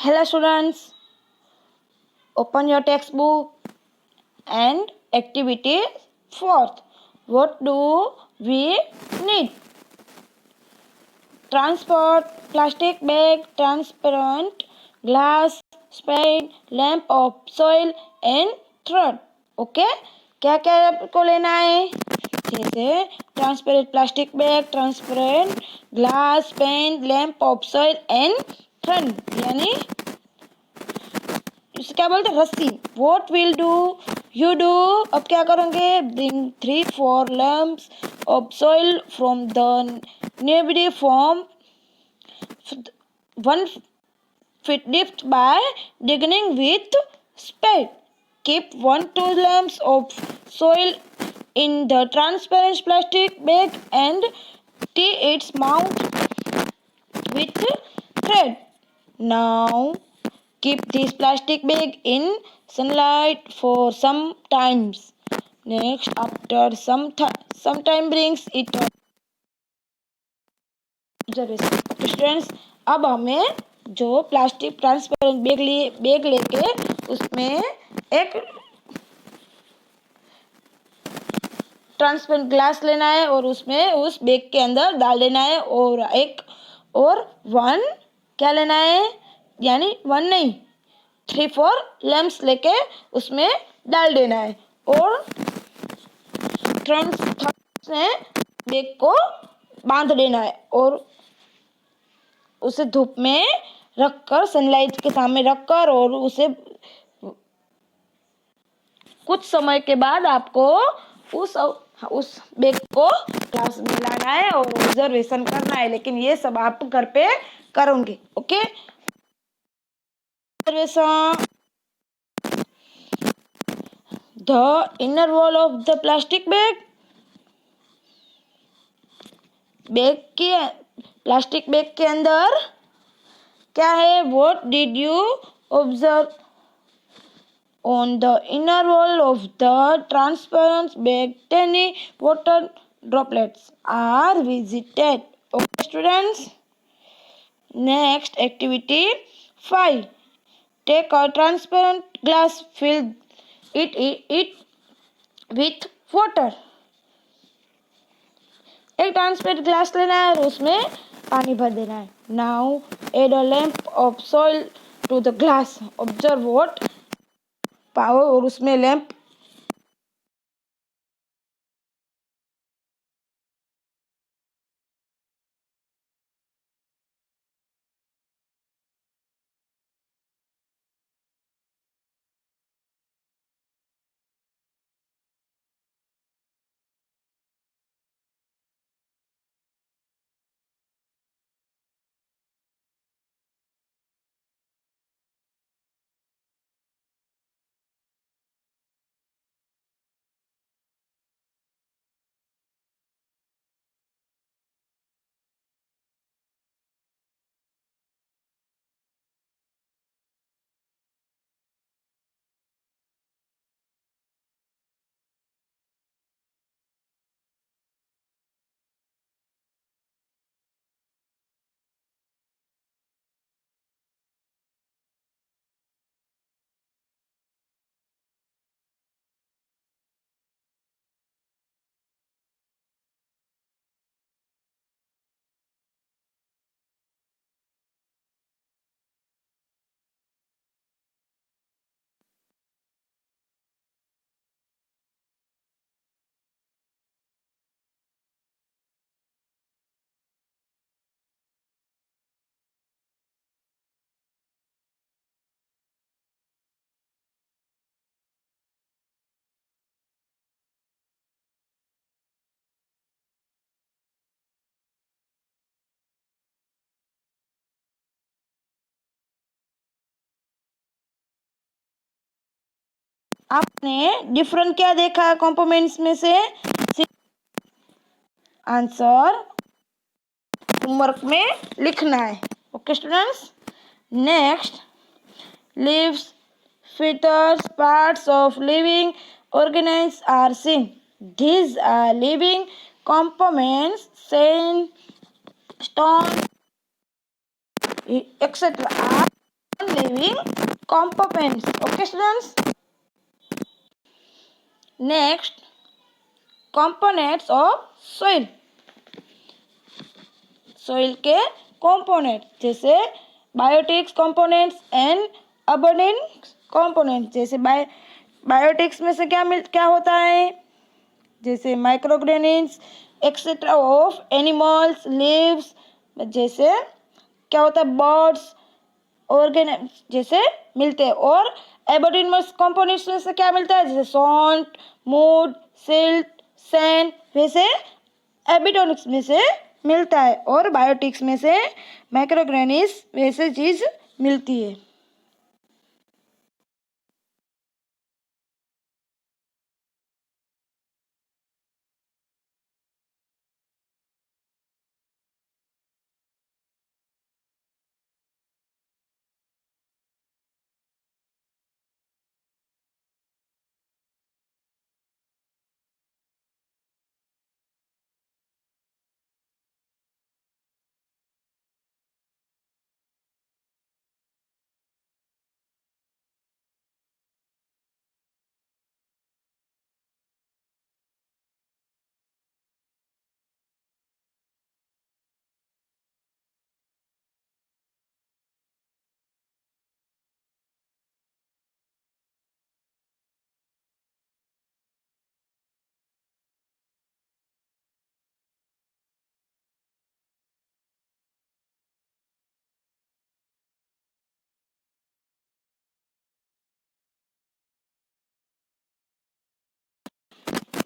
Hello students, open your textbook and activity fourth. What do we need? Transport, plastic bag, transparent glass, spade, lamp of soil and thread. Okay क्या क्या आपको लेना है? जैसे transparent plastic bag, transparent glass, pen, lamp of soil and thread यानी क्या बोलते रस्सी. What will do you do. अब क्या करोगे? Bring 3-4 lamps of soil from the नेबडी form 1 feet deep by digging with spade. Keep 1-2 lamps of soil in the transparent plastic bag and tie its mouth with thread. Now keep this plastic bag in sunlight for some times. Next, after some time brings it up. Okay students, अब हमें जो plastic transparent bag लेके उसमें एक transparent glass लेना है और उसमें उस बैग के अंदर डाल देना है और एक और 1 क्या लेना है यानी 1 नहीं 3-4 लैम्प्स लेके उसमें डाल देना है और से बैग को बांध देना है और उसे धूप में रखकर सनलाइट के सामने रखकर और उसे कुछ समय के बाद आपको उस बैग को क्लास में लाना है और ऑब्जर्वेशन करना है. लेकिन ये सब आप घर पे करोगे. Okay observation. The inner wall of the plastic bag. Plastic bag के अंदर क्या है? What did you observe on the inner wall of the transparent bag? Tiny water droplets are visited. Okay students, next activity 5. Take a transparent glass, fill it with water. एक transparent glass लेना है और उसमें पानी भर देना है. Now add a lump of soil to the glass. Observe what power और उसमें लैंप आपने डिफरेंट क्या देखा कंपोनेंट्स में से? आंसर होमवर्क में लिखना है. Okay students, next leaves, feathers, parts of living organisms are seen. These are living components, sand, stone, etc. are non-living components. Okay, students. Next, components of soil. Soil के component जैसे biotics components and अर्बनिक component. जैसे biotics में से क्या होता है, जैसे माइक्रोऑर्गेनिज्म्स etcetera of animals leaves. जैसे क्या होता है, बर्ड्स ऑर्गेन जैसे मिलते हैं। और एबोडिनमस कंपोनेंट्स में से क्या मिलता है, जैसे सॉल्ट मूड सिल्ट सैंड। वैसे एबिडोनिक्स में से मिलता है और बायोटिक्स में से माइक्रोऑर्गेनिज्म वैसे चीज मिलती है।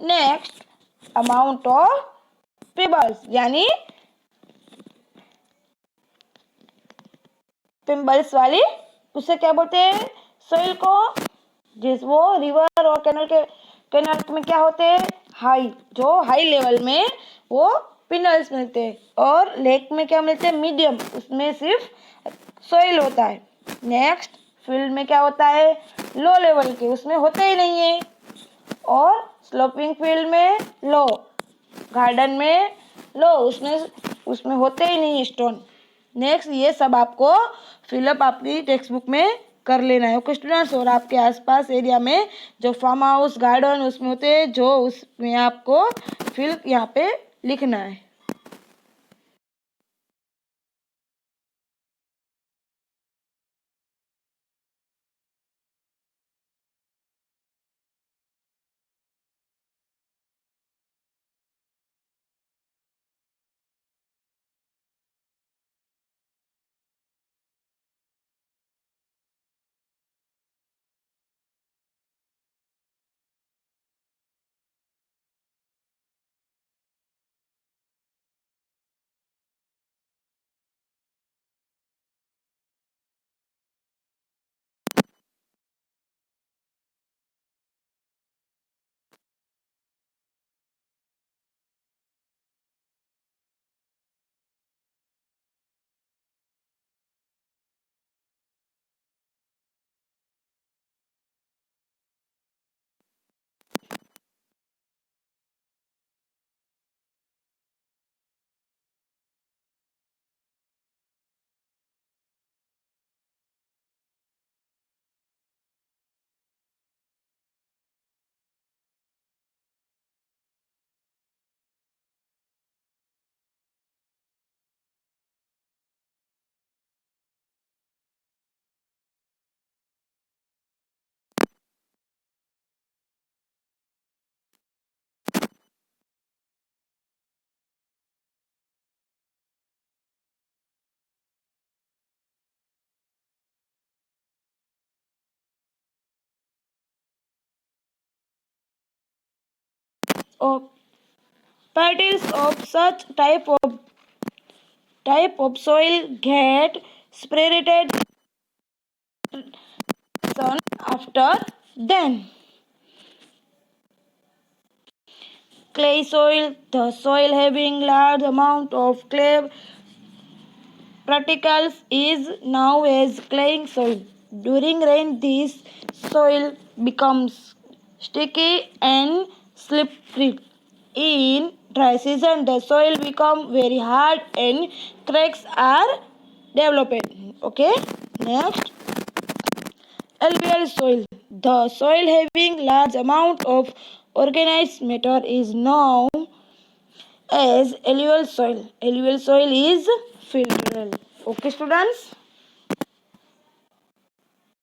नेक्स्ट, अमाउंट ऑफ पेबल्स यानी पिम्बल्स वाली, उसे क्या बोलते हैं, सोइल को। जिस वो रिवर और कैनल में क्या होते हैं, हाई, जो हाई लेवल में वो पिनल्स मिलते हैं। और लेक में क्या मिलते हैं, मीडियम, उसमें सिर्फ सोइल होता है। नेक्स्ट, फील्ड में क्या होता है, लो लेवल के, उसमें होते ही नहीं है। और स्लोपिंग फील्ड में लो, गार्डन में लो, उसमें उसमें होते ही नहीं स्टोन। नेक्स्ट, ये सब आपको फिलअप अपनी टेक्स्ट बुक में कर लेना है। Okay students. और आपके आसपास एरिया में जो फार्म हाउस गार्डन उसमें होते हैं, जो उसमें आपको फिल यहाँ पे लिखना है। Of particles of such type of soil get separated soon after. Then clay soil, the soil having large amount of clay particles is now as clay soil. During rain, this soil becomes sticky and slippery. In dry season, the soil become very hard and cracks are developed. Okay, next. Alluvial soil. The soil having large amount of organized matter is known as alluvial soil. Alluvial soil is filtered. Okay, students.